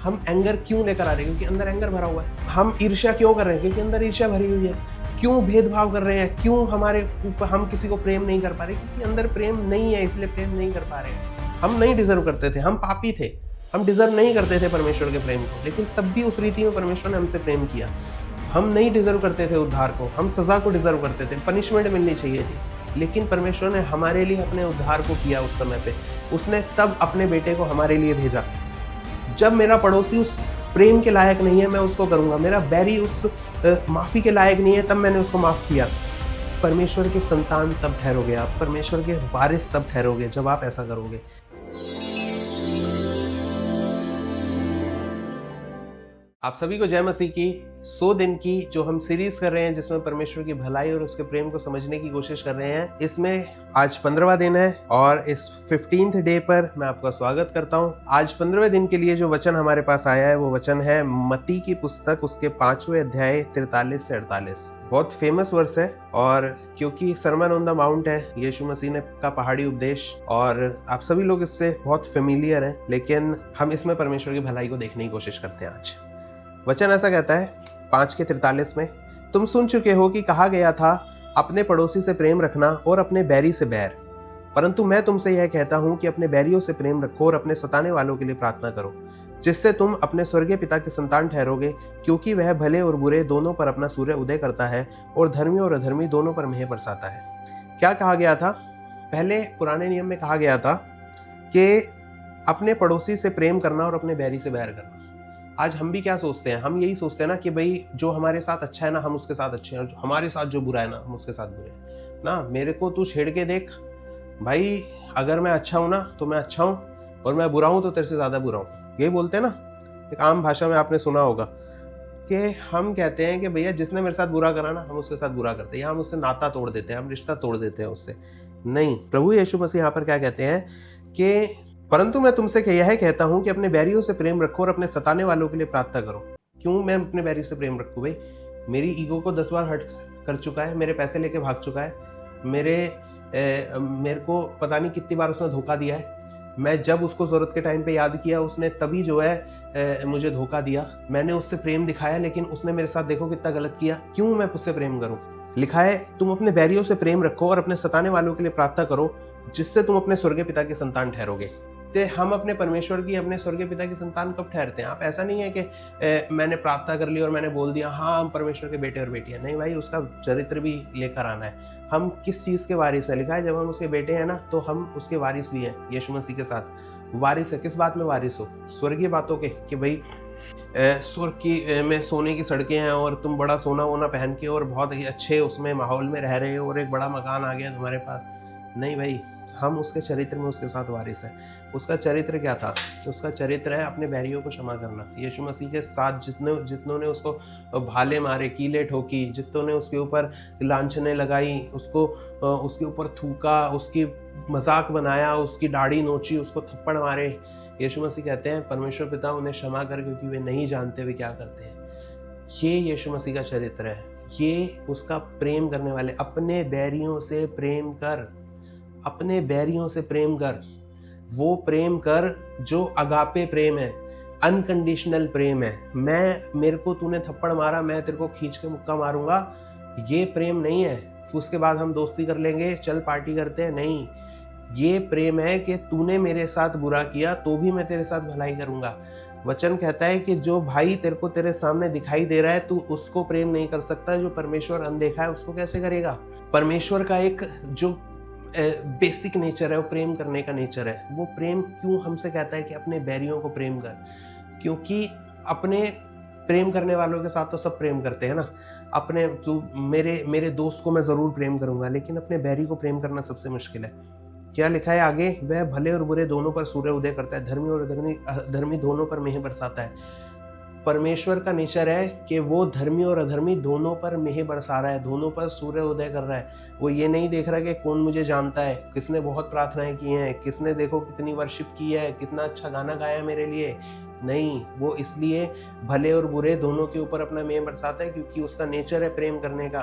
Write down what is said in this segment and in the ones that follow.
हम एंगर क्यों लेकर आ रहे हैं? क्योंकि अंदर एंगर भरा हुआ है। हम ईर्ष्या क्यों कर रहे हैं? क्योंकि अंदर ईर्ष्या भरी हुई है। क्यों भेदभाव कर रहे हैं? क्यों हमारे ऊपर हम किसी को प्रेम नहीं कर पा रहे? क्योंकि अंदर प्रेम नहीं है, इसलिए प्रेम नहीं कर पा रहे हैं। हम नहीं डिजर्व करते थे, हम पापी थे, हम डिजर्व नहीं करते थे परमेश्वर के प्रेम को, लेकिन तब भी उस रीति में परमेश्वर ने हमसे प्रेम किया। हम नहीं डिजर्व करते थे उद्धार को, हम सजा को डिजर्व करते थे, पनिशमेंट मिलनी चाहिए थी, लेकिन परमेश्वर ने हमारे लिए अपने उद्धार को किया उस समय पे। उसने तब अपने बेटे को हमारे लिए भेजा। जब मेरा पड़ोसी उस प्रेम के लायक नहीं है, मैं उसको करूंगा। मेरा बैरी उस माफी के लायक नहीं है, तब मैंने उसको माफ किया। परमेश्वर के संतान तब ठहरोगे आप, परमेश्वर के वारिस तब ठहरोगे जब आप ऐसा करोगे। आप सभी को जय मसीह की। 100 दिन की जो हम सीरीज कर रहे हैं, जिसमें परमेश्वर की भलाई और उसके प्रेम को समझने की कोशिश कर रहे हैं, इसमें आज 15वां दिन है और इस 15th डे पर मैं आपका स्वागत करता हूं। आज 15वें दिन के लिए जो वचन हमारे पास आया है वो वचन है मत्ती की पुस्तक, उसके 5वें अध्याय 43 से 48। बहुत फेमस वर्स है, और क्योंकि सरमन ऑन द माउंट है, यीशु मसीह ने का पहाड़ी उपदेश, और आप सभी लोग इससे बहुत फेमिलियर हैं, लेकिन हम इसमें परमेश्वर की भलाई को देखने की कोशिश करते हैं। आज वचन ऐसा कहता है 5:43 में, तुम सुन चुके हो कि कहा गया था, अपने पड़ोसी से प्रेम रखना और अपने बैरी से बैर। परंतु मैं तुमसे यह कहता हूं कि अपने बैरियों से प्रेम रखो और अपने सताने वालों के लिए प्रार्थना करो, जिससे तुम अपने स्वर्गीय पिता के संतान ठहरोगे, क्योंकि वह भले और बुरे दोनों पर अपना सूर्य उदय करता है और धर्मी और अधर्मी दोनों पर मेंह बरसाता है। क्या कहा गया था? पहले पुराने नियम में कहा गया था कि अपने पड़ोसी से प्रेम करना और अपने बैरी से बैर करना। आज हम भी क्या सोचते हैं? हम यही सोचते हैं ना कि भाई जो हमारे साथ अच्छा है ना, हम उसके साथ अच्छे हैं, हमारे साथ जो बुरा है ना, हम उसके साथ बुरे हैं ना। मेरे को तू छेड़ के देख भाई, अगर मैं अच्छा हूं ना तो मैं अच्छा हूं, और मैं बुरा हूं तो तेरे से ज्यादा बुरा हूं। यही बोलते हैं ना, एक आम भाषा में आपने सुना होगा कि हम कहते हैं कि भैया जिसने मेरे साथ बुरा करा ना, हम उसके साथ बुरा करते हैं, या हम उससे नाता तोड़ देते हैं, हम रिश्ता तोड़ देते हैं उससे। नहीं, प्रभु यीशु मसीह यहाँ पर क्या कहते हैं कि परंतु मैं तुमसे यह कहता हूं कि अपने बैरियों से प्रेम रखो और अपने सताने वालों के लिए प्रार्थना करो। क्यों मैं अपने बैरी से प्रेम रखूं? भाई मेरी ईगो को 10 बार हर्ट कर चुका है, मेरे पैसे लेके भाग चुका है, मेरे को पता नहीं कितनी बार उसने धोखा दिया है। मैं जब उसको जरूरत के टाइम पे याद किया, उसने तभी जो है मुझे धोखा दिया। मैंने उससे प्रेम दिखाया, लेकिन उसने मेरे साथ देखो कितना गलत किया। क्यों मैं उससे प्रेम करूं? लिखा है, तुम अपने बैरियों से प्रेम रखो और अपने सताने वालों के लिए प्रार्थना करो, जिससे तुम अपने स्वर्गीय पिता के संतान ठहरोगे। तो हम अपने परमेश्वर की, अपने स्वर्गीय पिता की संतान कब ठहरते हैं? आप ऐसा नहीं है कि मैंने प्रार्थना कर ली और मैंने बोल दिया हाँ हम परमेश्वर के बेटे और बेटियां। नहीं भाई, उसका चरित्र भी लेकर आना है। हम किस चीज के वारिस हैं? लिखा है जब हम उसके बेटे हैं ना, तो हम उसके वारिस भी हैं। यीशु मसीह के साथ वारिस है। किस बात में वारिस हो? स्वर्गीय बातों के, कि भाई स्वर्ग की में सोने की सड़कें हैं और तुम बड़ा सोना वोना पहन के और बहुत ही अच्छे उसमें माहौल में रह रहे हो और एक बड़ा मकान आ गया तुम्हारे पास। नहीं भाई, हम उसके चरित्र में उसके साथ वारिस हैं। उसका चरित्र क्या था? उसका चरित्र है अपने बैरियों को क्षमा करना। यीशु मसीह के साथ जितनों ने उसको भाले मारे, कीले ठोकी, जितनों ने उसके ऊपर लांछनें लगाई, उसको उसके ऊपर थूका, उसकी मजाक बनाया, उसकी दाढ़ी नोची, उसको थप्पड़ मारे, यीशु मसीह कहते हैं परमेश्वर पिता उन्हें क्षमा कर, क्योंकि वे नहीं जानते वे क्या करते हैं। ये यीशु मसीह का चरित्र है, ये उसका प्रेम करने वाले। अपने बैरियों से प्रेम कर, अपने बैरियों से प्रेम कर। वो प्रेम कर जो अगापे प्रेम है, अनकंडीशनल प्रेम है। मेरे को तूने थप्पड़ मारा, मैं तेरे को खींच के मुक्का मारूंगा, ये प्रेम नहीं है। उसके बाद हम दोस्ती कर लेंगे, चल पार्टी करते हैं। नहीं, ये प्रेम है कि तूने मेरे साथ बुरा किया तो भी मैं तेरे साथ भलाई करूंगा। वचन कहता है कि जो भाई तेरे को तेरे सामने दिखाई दे रहा है, तू उसको प्रेम नहीं कर सकता। जो परमेश्वर अनदेखा है उसको कैसे करेगा? परमेश्वर का एक जो बेसिक नेचर है, वो प्रेम करने का नेचर है। वो प्रेम क्यों हमसे कहता है कि अपने बैरियों को प्रेम कर? क्योंकि अपने प्रेम करने वालों के साथ तो सब प्रेम करते हैं ना। अपने तू मेरे दोस्त को मैं जरूर प्रेम करूंगा, लेकिन अपने बैरी को प्रेम करना सबसे मुश्किल है। क्या लिखा है आगे? वह भले और बुरे दोनों पर सूर्य उदय करता है, धर्मी और अधर्मी दोनों पर मेंह बरसाता है। परमेश्वर का नेचर है कि वो धर्मी और अधर्मी दोनों पर मेंह बरसा रहा है, दोनों पर सूर्य उदय कर रहा है। वो ये नहीं देख रहा कि कौन मुझे जानता है, किसने बहुत प्रार्थनाएं की हैं, किसने देखो कितनी वर्शिप की है, कितना अच्छा गाना गाया मेरे लिए। नहीं, वो इसलिए भले और बुरे दोनों के ऊपर अपना मेंह बरसाता है, क्योंकि उसका नेचर है प्रेम करने का।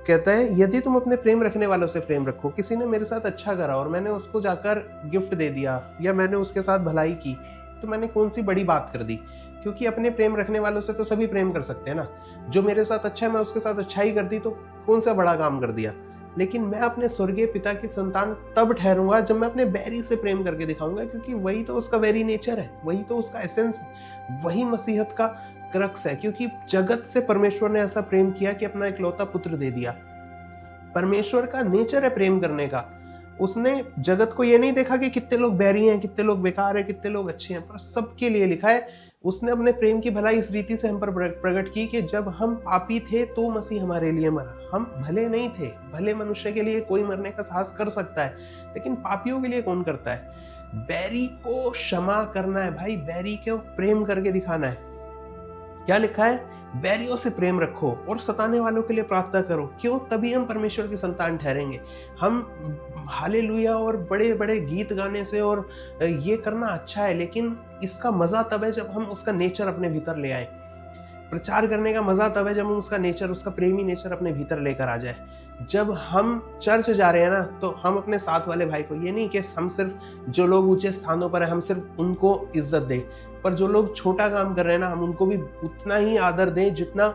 कहता है यदि तुम अपने प्रेम रखने वालों से प्रेम रखो। किसी ने मेरे साथ अच्छा करा और मैंने उसको जाकर गिफ्ट दे दिया, या मैंने उसके साथ भलाई की, तो मैंने कौन सी बड़ी बात कर दी? क्योंकि अपने प्रेम रखने वालों से तो सभी प्रेम कर सकते हैं ना। जो मेरे साथ अच्छा है मैं उसके साथ अच्छा ही कर दी तो कौन सा बड़ा काम कर दिया। लेकिन मैं अपने स्वर्गीय पिता की संतान तब ठहरूंगा जब मैं अपने बैरी से प्रेम करके दिखाऊंगा, क्योंकि वही तो उसका वेरी नेचर है, वही तो उसका एसेंस है, वही मसीहत का क्रक्स है। क्योंकि जगत से परमेश्वर ने ऐसा प्रेम किया कि अपना इकलौता पुत्र दे दिया। परमेश्वर का नेचर है प्रेम करने का। उसने जगत को ये नहीं देखा कि कितने लोग बैरी हैं, कितने लोग बेकार हैं, कितने लोग अच्छे हैं, पर सबके लिए लिखा है। उसने अपने प्रेम की भलाई इस रीति से हम पर प्रकट की कि जब हम पापी थे तो मसीह हमारे लिए मरा। हम भले नहीं थे, भले मनुष्य के लिए कोई मरने का साहस कर सकता है, लेकिन पापियों के लिए कौन करता है। बैरी को क्षमा करना है भाई, बैरी को प्रेम करके दिखाना है। क्या लिखा है, बैरियों से प्रेम रखो और सताने वालों के लिए प्रार्थना करो। क्यों? तभी हम परमेश्वर की संतान ठहरेंगे। हम हालेलुया और बड़े बड़े गीत गाने से और ये करना अच्छा है, लेकिन इसका मजा तब है जब हम उसका नेचर अपने भीतर ले आए। प्रचार करने का मजा तब है जब हम उसका नेचर, उसका प्रेमी नेचर अपने भीतर लेकर आ जाए। जब हम चर्च जा रहे हैं ना, तो हम अपने साथ वाले भाई को, ये नहीं कि हम सिर्फ जो लोग ऊंचे स्थानों पर हैं हम सिर्फ उनको इज्जत दें, पर जो लोग छोटा काम कर रहे हैं ना, हम उनको भी उतना ही आदर दें जितना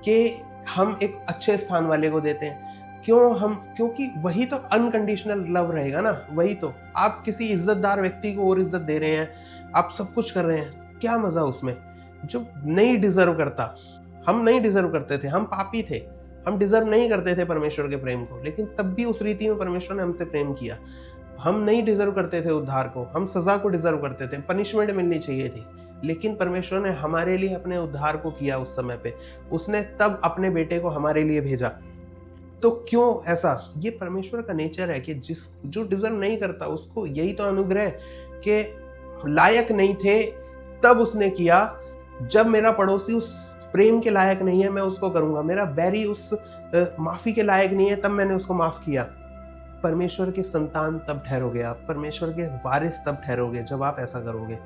कि हम एक अच्छे स्थान वाले को देते हैं। क्योंकि वही तो अनकंडीशनल लव रहेगा ना। वही तो, आप किसी इज्जतदार व्यक्ति को और इज्जत दे रहे हैं, आप सब कुछ कर रहे हैं, क्या मजा उसमें, जो नहीं डिजर्व करता। हम नहीं डिजर्व करते थे, हम पापी थे, हम डिजर्व नहीं करते थे परमेश्वर के प्रेम को, लेकिन तब भी उस रीति में परमेश्वर ने हमसे प्रेम किया। हम नहीं डिजर्व करते थे उद्धार को, हम सजा को डिजर्व करते थे, पनिशमेंट मिलनी चाहिए थी, लेकिन परमेश्वर ने हमारे लिए अपने उद्धार को किया उस समय पे। उसने तब अपने बेटे को हमारे लिए भेजा। तो क्यों ऐसा? ये परमेश्वर का नेचर है कि जो डिजर्व नहीं करता उसको, यही तो अनुग्रह कि लायक नहीं थे तब उसने किया। जब मेरा पड़ोसी उस प्रेम के लायक नहीं है मैं उसको करूंगा, मेरा बैरी उस माफी के लायक नहीं है तब मैंने उसको माफ किया। परमेश्वर की संतान तब ठहरोगे आप, परमेश्वर के वारिस तब ठहरोगे जब आप ऐसा करोगे।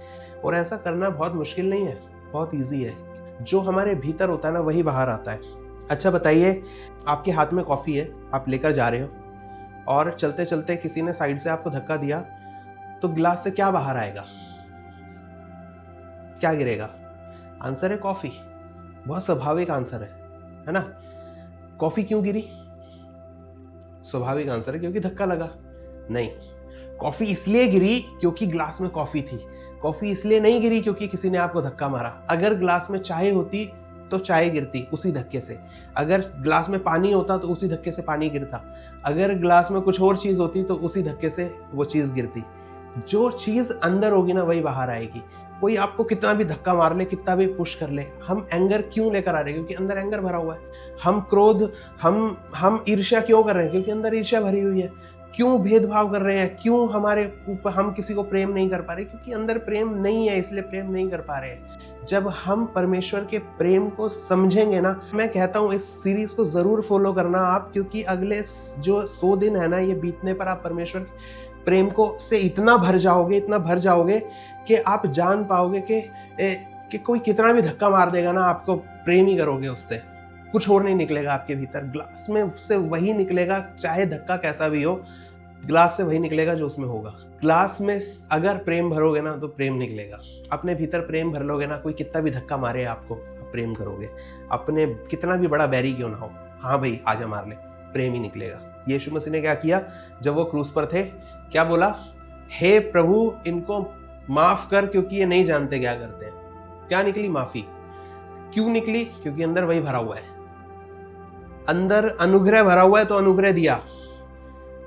और ऐसा करना बहुत मुश्किल नहीं है, बहुत इजी है। जो हमारे भीतर होता है ना वही बाहर आता है। अच्छा बताइए, आपके हाथ में कॉफी है, आप लेकर जा रहे हो और चलते चलते किसी ने साइड से आपको धक्का दिया, तो गिलास से क्या बाहर आएगा, क्या गिरेगा? आंसर है कॉफी। बहुत स्वाभाविक आंसर है ना। कॉफी क्यों गिरी? स्वाभाविक आंसर है क्योंकि धक्का लगा। नहीं, कॉफी इसलिए गिरी क्योंकि ग्लास में कॉफी थी। कॉफी इसलिए नहीं गिरी क्योंकि किसी ने आपको धक्का मारा। अगर ग्लास में चाय होती तो चाय गिरती उसी धक्के से, अगर ग्लास में पानी होता तो उसी धक्के से पानी गिरता, अगर ग्लास में कुछ और चीज होती तो उसी धक्के से वो चीज गिरती। जो चीज अंदर होगी ना वही बाहर आएगी। कोई आपको कितना भी धक्का मार ले, कितना भी पुश कर ले, हम एंगर क्यों लेकर आ रहे हैं? क्योंकि अंदर एंगर भरा हुआ है। हम क्रोध, हम ईर्ष्या क्यों कर रहे हैं? क्योंकि अंदर ईर्ष्या भरी हुई है। क्यों भेदभाव कर रहे हैं? क्यों हमारे ऊपर हम किसी को प्रेम नहीं कर पा रहे? क्योंकि अंदर प्रेम नहीं है, इसलिए प्रेम नहीं कर पा रहे हैं। जब हम परमेश्वर के प्रेम को समझेंगे ना, मैं कहता हूँ इस सीरीज को जरूर फॉलो करना आप, क्योंकि अगले जो 100 दिन है ना, ये बीतने पर आप परमेश्वर प्रेम को से इतना भर जाओगे कि आप जान पाओगे कि कोई कितना भी धक्का मार देगा ना, आपको प्रेम ही करोगे उससे। कुछ और नहीं निकलेगा आपके भीतर, ग्लास में से वही निकलेगा, चाहे धक्का कैसा भी हो, ग्लास से वही निकलेगा जो उसमें होगा। ग्लास में अगर प्रेम भरोगे ना तो प्रेम निकलेगा। अपने भीतर प्रेम भर लोगे ना, कोई कितना भी धक्का मारे आपको, आप प्रेम करोगे। अपने कितना भी बड़ा बैरी क्यों ना हो, हाँ भाई आजा मार ले, प्रेम ही निकलेगा। यीशु मसीह ने क्या किया जब वो क्रूस पर थे? क्या बोला? हे प्रभु इनको माफ कर क्योंकि ये नहीं जानते क्या करते हैं। क्या निकली? माफी। क्यों निकली? क्योंकि अंदर वही भरा हुआ है। अंदर अनुग्रह भरा हुआ है तो अनुग्रह दिया।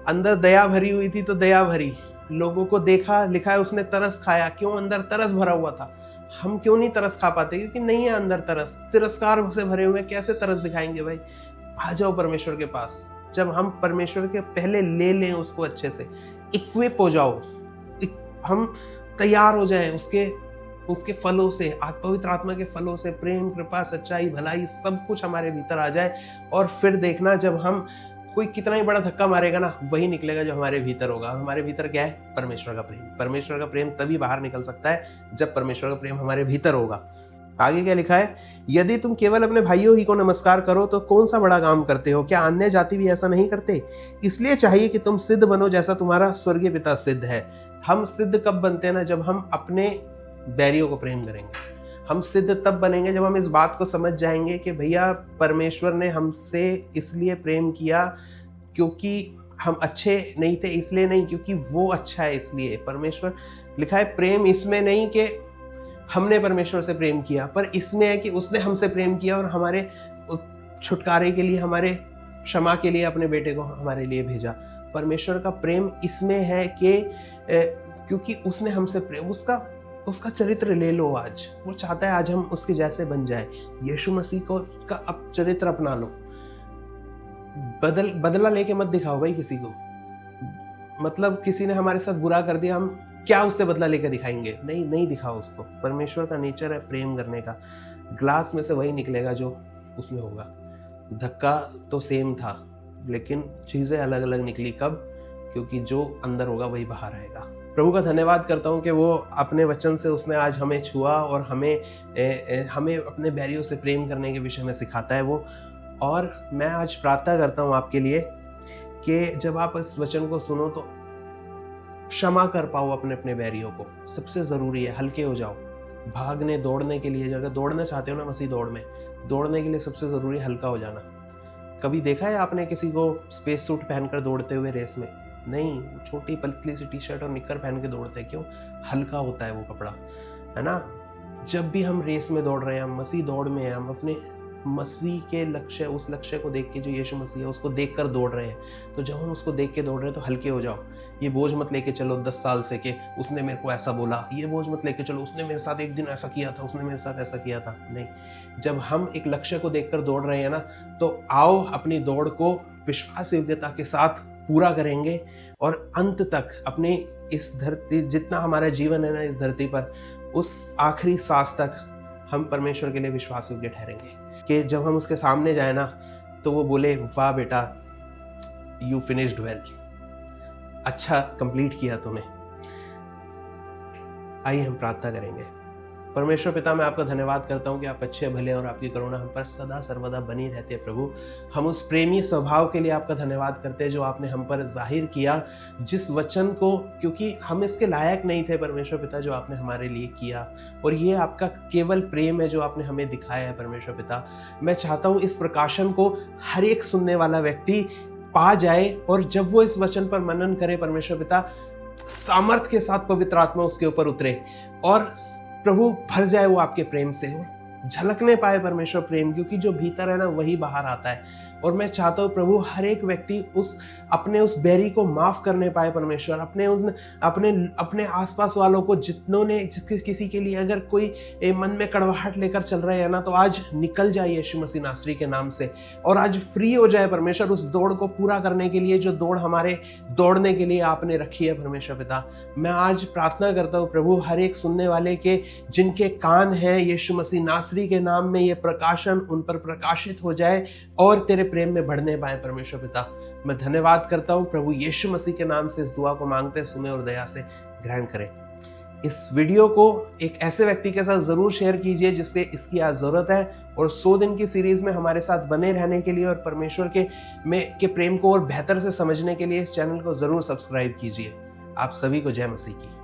अंदर दया भरी हुई थी तो दया भरी। लोगों को देखा, लिखा है उसने तरस खाया। क्यों? अंदर तरस भरा हुआ था। हम क्यों नहीं तरस खा पाते? क्योंकि नहीं है अंदर तरस। तिरस्कार से भरे हुए कैसे तरस दिखाएंगे भाई? आ जाओ परमेश्वर के पास। जब हम परमेश्वर के पहले ले लें उसको, अच्छे से इक्विप हो जाओ, हम तैयार हो जाएं उसके फलों से, पवित्र आत्मा के फलों से, प्रेम, कृपा, सच्चाई, भलाई, सब कुछ हमारे भीतर आ जाए। और फिर देखना, जब हम कोई कितना ही बड़ा धक्का मारेगा ना, वही निकलेगा जो हमारे भीतर होगा। हमारे भीतर क्या है? परमेश्वर का प्रेम। परमेश्वर का प्रेम तभी बाहर निकल सकता है जब परमेश्वर का प्रेम हमारे भीतर होगा। आगे क्या लिखा है? यदि तुम केवल अपने भाइयों ही को नमस्कार करो तो कौन सा बड़ा काम करते हो? क्या अन्य जाति भी ऐसा नहीं करते? इसलिए चाहिए कि तुम सिद्ध बनो जैसा तुम्हारा स्वर्गीय पिता सिद्ध है। हम सिद्ध कब बनते हैं ना? जब हम अपने बैरियों को प्रेम करेंगे। हम सिद्ध तब बनेंगे जब हम इस बात को समझ जाएंगे कि भैया परमेश्वर ने हमसे इसलिए प्रेम किया क्योंकि हम अच्छे नहीं थे, इसलिए नहीं, क्योंकि वो अच्छा है इसलिए। परमेश्वर लिखा है प्रेम इसमें नहीं कि हमने परमेश्वर से प्रेम किया, पर इसमें है कि उसने हमसे प्रेम किया और हमारे छुटकारे के लिए, हमारे क्षमा के लिए अपने बेटे को हमारे लिए भेजा। परमेश्वर का प्रेम इसमें है कि क्योंकि उसने हमसे प्रेम, उसका चरित्र ले लो। आज वो चाहता है आज हम उसके जैसे बन जाए। यीशु मसीह को का अब चरित्र अपना लो। बदला लेके मत दिखाओ भाई किसी को। मतलब किसी ने हमारे साथ बुरा कर दिया, हम क्या उससे बदला लेकर दिखाएंगे? नहीं दिखाओ उसको। परमेश्वर का नेचर है प्रेम करने का। ग्लास में से वही निकलेगा जो उसमें होगा। धक्का तो सेम था लेकिन चीजें अलग अलग निकली। कब? क्योंकि जो अंदर होगा वही बाहर आएगा। प्रभु का धन्यवाद करता हूँ कि वो अपने वचन से उसने आज हमें छुआ और हमें अपने बैरियों से प्रेम करने के विषय में सिखाता है वो। और मैं आज प्रार्थना करता हूँ आपके लिए कि जब आप इस वचन को सुनो तो क्षमा कर पाओ अपने अपने बैरियों को। सबसे ज़रूरी है हल्के हो जाओ। भागने दौड़ने के लिए, अगर दौड़ना चाहते हो ना मसीह दौड़ में, दौड़ने के लिए सबसे ज़रूरी है हल्का हो जाना। कभी देखा है आपने किसी को स्पेस सूट पहनकर दौड़ते हुए रेस में? नहीं, छोटी पतली सी टी शर्ट और निक्कर पहन के दौड़ते हैं। क्यों? हल्का होता है वो कपड़ा, है ना। जब भी हम रेस में दौड़ रहे हैं, हम मसीह दौड़ में हैं, हम अपने मसीह के लक्ष्य, उस लक्ष्य को देख के जो यीशु मसीह है उसको देख कर दौड़ रहे हैं। तो जब हम उसको देख के दौड़ रहे हैं तो हल्के हो जाओ। ये बोझ मत लेके चलो 10 साल से कि उसने मेरे को ऐसा बोला। ये बोझ मत लेके चलो उसने मेरे साथ एक दिन ऐसा किया था, उसने मेरे साथ ऐसा किया था। नहीं, जब हम एक लक्ष्य को देखकर दौड़ रहे हैं ना, तो आओ अपनी दौड़ को विश्वास योग्यता के साथ पूरा करेंगे और अंत तक अपने इस धरती, जितना हमारा जीवन है ना इस धरती पर, उस आखिरी सांस तक हम परमेश्वर के लिए विश्वास योग्य ठहरेंगे। कि जब हम उसके सामने जाए ना तो वो बोले वाह बेटा, यू फिनिश्ड वेल, अच्छा कंप्लीट किया तूने। आइए हम प्रार्थना करेंगे। परमेश्वर पिता, मैं आपका धन्यवाद करता हूँ कि आप अच्छे भले और आपकी करुणा हम पर सदा सर्वदा बनी रहती है। प्रभु, हम उस प्रेमी स्वभाव के लिए आपका धन्यवाद करते हैं जो आपने हम पर जाहिर किया, जिस वचन को, क्योंकि हम इसके लायक नहीं थे परमेश्वर पिता, जो आपने हमारे लिए किया। और ये आपका केवल प्रेम है जो आपने हमें दिखाया है परमेश्वर पिता। मैं चाहता हूँ इस प्रकाशन को हर एक सुनने वाला व्यक्ति पा जाए और जब वो इस वचन पर मनन करे परमेश्वर पिता, सामर्थ के साथ पवित्र आत्मा उसके ऊपर उतरे और प्रभु भर जाए वो आपके प्रेम से, झलकने पाए परमेश्वर प्रेम, क्योंकि जो भीतर है ना वही बाहर आता है। और मैं चाहता हूँ प्रभु हर एक व्यक्ति अपने उस बैरी को माफ करने पाए परमेश्वर। अपने आसपास वालों को, जितनों ने किसी के लिए अगर कोई मन में कड़वाहट लेकर चल रहे हैं ना, तो आज निकल जाए यीशु मसीह नासरी के नाम से और आज फ्री हो जाए परमेश्वर उस दौड़ को पूरा करने के लिए जो दौड़ हमारे दौड़ने के लिए आपने रखी है परमेश्वर पिता। मैं आज प्रार्थना करता हूँ प्रभु हर एक सुनने वाले के, जिनके कान हैं, यीशु मसीह नासरी के नाम में ये प्रकाशन उन पर प्रकाशित हो जाए और तेरे प्रेम में बढ़ने पाए परमेश्वर पिता। मैं धन्यवाद करता हूँ प्रभु यीशु मसीह के नाम से इस दुआ को मांगते, सुने और दया से ग्रहण करें। इस वीडियो को एक ऐसे व्यक्ति के साथ जरूर शेयर कीजिए जिससे इसकी आज जरूरत है। और 100 दिन की सीरीज में हमारे साथ बने रहने के लिए और परमेश्वर के प्रेम को और बेहतर से समझने के लिए इस चैनल को जरूर सब्सक्राइब कीजिए। आप सभी को जय मसीह की।